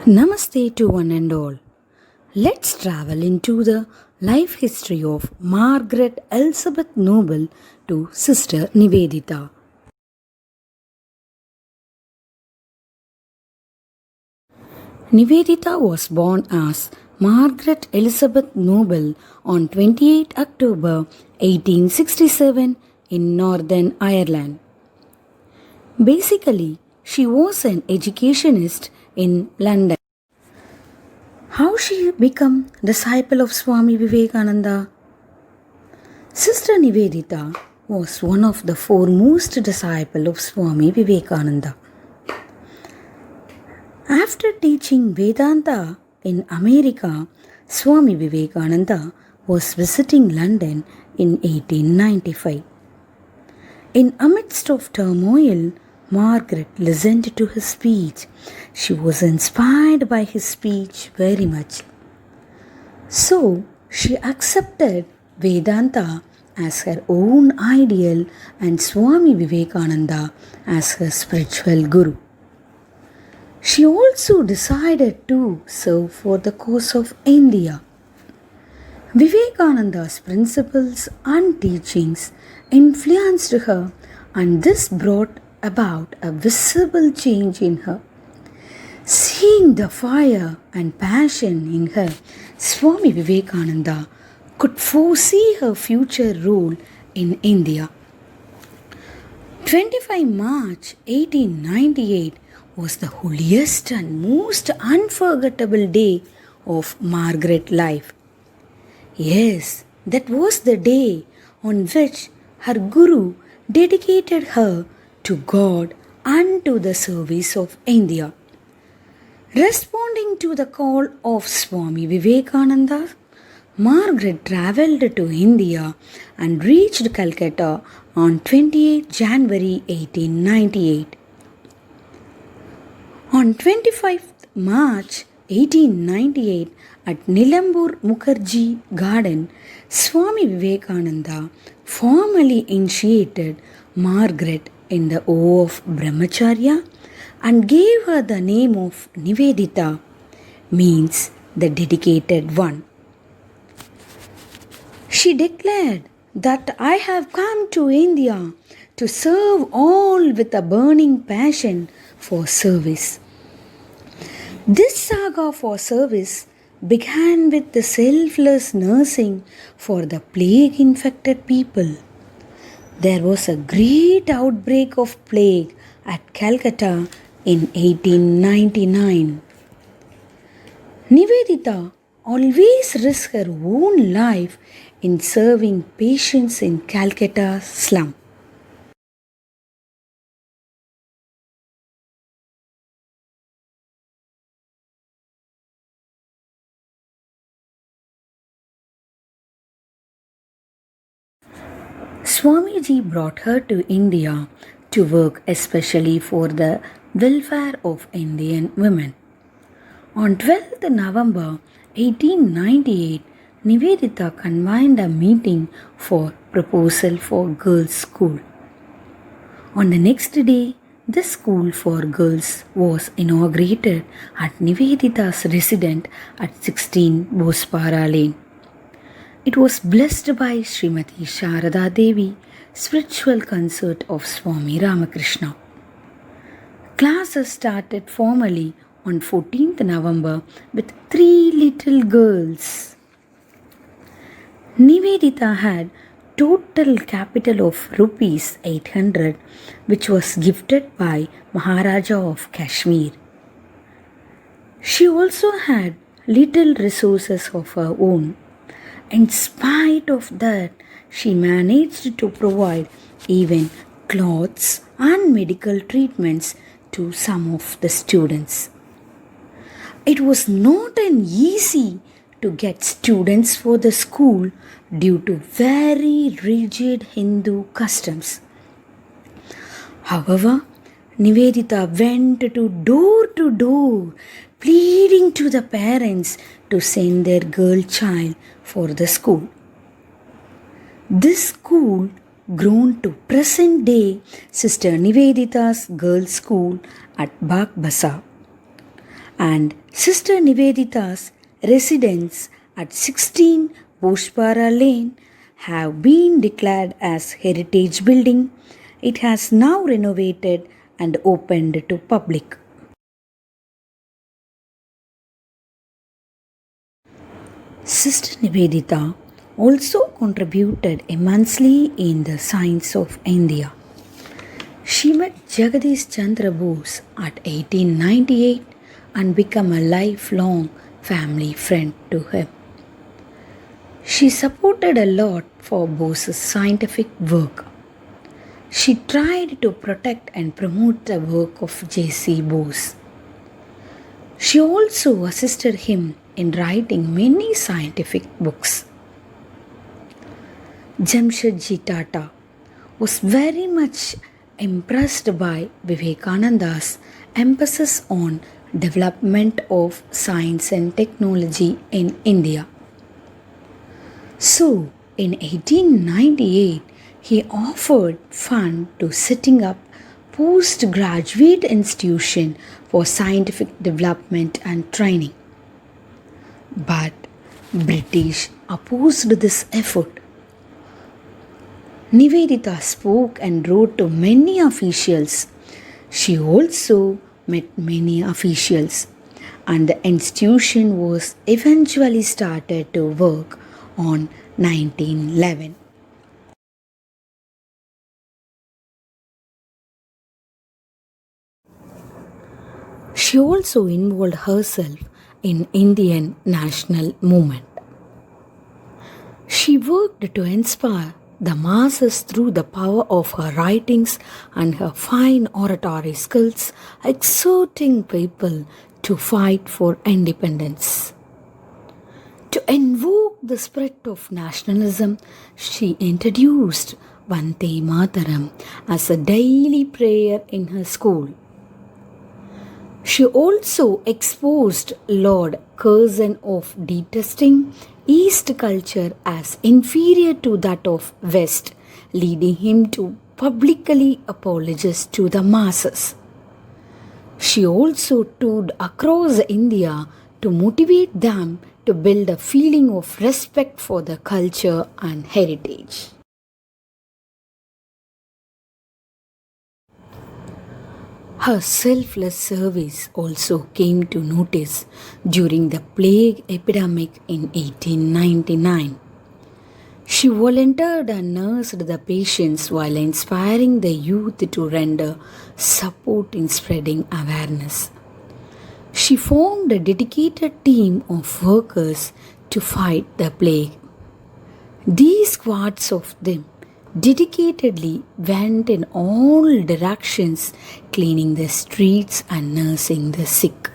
Namaste to one and all. Let's travel into the life history of Margaret Elizabeth Noble to Sister Nivedita. Nivedita was born as Margaret Elizabeth Noble on 28 October 1867 in Northern Ireland. Basically, she was an educationist in London. How she became disciple of Swami Vivekananda? Sister Nivedita was one of the foremost disciples of Swami Vivekananda. After teaching Vedanta in America, Swami Vivekananda was visiting London in 1895. In amidst of turmoil, Margaret listened to his speech. She was inspired by his speech very much. So, she accepted Vedanta as her own ideal and Swami Vivekananda as her spiritual guru. She also decided to serve for the cause of India. Vivekananda's principles and teachings influenced her, and this brought about a visible change in her. Seeing the fire and passion in her, Swami Vivekananda could foresee her future role in India. 25 March 1898 was the holiest and most unforgettable day of Margaret's life. Yes, that was the day on which her Guru dedicated her to God and to the service of India. Responding to the call of Swami Vivekananda, Margaret travelled to India and reached Calcutta on 28 January 1898. On 25 March 1898, at Nilambur Mukherjee Garden, Swami Vivekananda formally initiated Margaret in the vow of Brahmacharya and gave her the name of Nivedita, means the dedicated one. She declared that I have come to India to serve all with a burning passion for service. This saga for service began with the selfless nursing for the plague infected people. There was a great outbreak of plague at Calcutta in 1899. Nivedita always risked her own life in serving patients in Calcutta slum. Swamiji brought her to India to work especially for the welfare of Indian women. On 12th November 1898, Nivedita convened a meeting for proposal for girls' school. On the next day, this school for girls was inaugurated at Nivedita's residence at 16 Bospara Lane. It was blessed by Srimati Sharada Devi, spiritual consort of Swami Ramakrishna. Classes started formally on 14th November with 3 little girls. Nivedita had total capital of rupees 800, which was gifted by Maharaja of Kashmir. She also had little resources of her own. In spite of that, she managed to provide even clothes and medical treatments to some of the students. It was not an easy to get students for the school due to very rigid Hindu customs. However, Nivedita went to door, pleading to the parents to send their girl child for the school. This school grown to present day Sister Nivedita's girls' school at Bagbasa. And Sister Nivedita's residence at 16 Boshpara Lane have been declared as heritage building. It has now renovated and opened to public. Sister Nivedita also contributed immensely in the science of India. She met Jagadish Chandra Bose at 1898 and became a lifelong family friend to him. She supported a lot for Bose's scientific work. She tried to protect and promote the work of J.C. Bose. She also assisted him in writing many scientific books. Jamshedji Tata was very much impressed by Vivekananda's emphasis on development of science and technology in India. So, in 1898, he offered fund to setting up postgraduate institution for scientific development and training. But British opposed this effort. Nivedita spoke and wrote to many officials. She also met many officials, and the institution was eventually started to work on 1911. She also involved herself in Indian national movement. She worked to inspire the masses through the power of her writings and her fine oratory skills, exhorting people to fight for independence. To invoke the spirit of nationalism, she introduced Vande Mataram as a daily prayer in her school. She also exposed Lord Curzon of detesting East culture as inferior to that of West, leading him to publicly apologize to the masses. She also toured across India to motivate them to build a feeling of respect for the culture and heritage. Her selfless service also came to notice during the plague epidemic in 1899. She volunteered and nursed the patients while inspiring the youth to render support in spreading awareness. She formed a dedicated team of workers to fight the plague. These squads of them dedicatedly went in all directions, cleaning the streets and nursing the sick.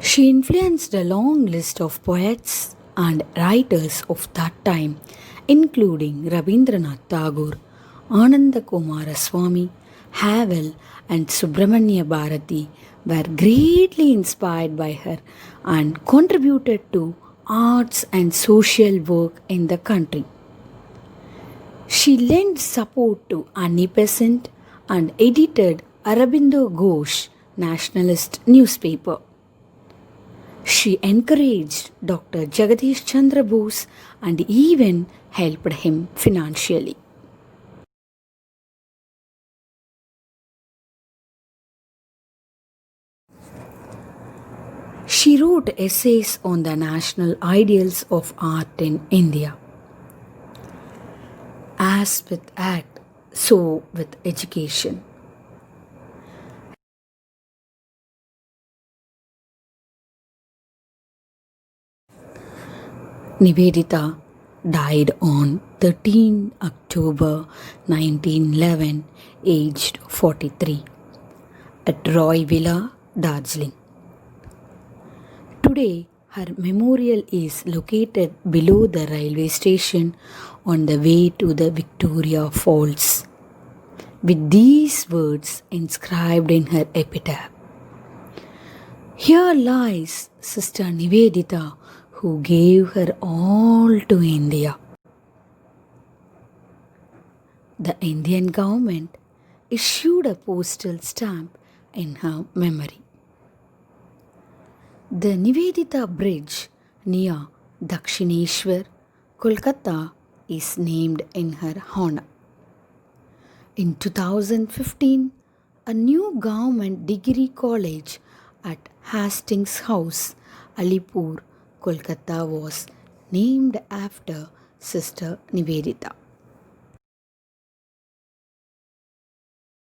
She influenced a long list of poets and writers of that time, including Rabindranath Tagore, Ananda Kumaraswamy, Havel, and Subramanya Bharati were greatly inspired by her and contributed to arts and social work in the country. She lent support to Annie Besant and edited Aurobindo Ghosh nationalist newspaper. She encouraged Dr. Jagadish Chandra Bose and even helped him financially. She wrote essays on the national ideals of art in India. As with art, so with education. Nivedita died on 13 October 1911, aged 43, at Roy Villa, Darjeeling. Today, her memorial is located below the railway station on the way to the Victoria Falls, with these words inscribed in her epitaph. Here lies Sister Nivedita, who gave her all to India. The Indian government issued a postal stamp in her memory. The Nivedita Bridge near Dakshineshwar, Kolkata is named in her honor. In 2015, a new government degree college at Hastings House, Alipur, Kolkata was named after Sister Nivedita.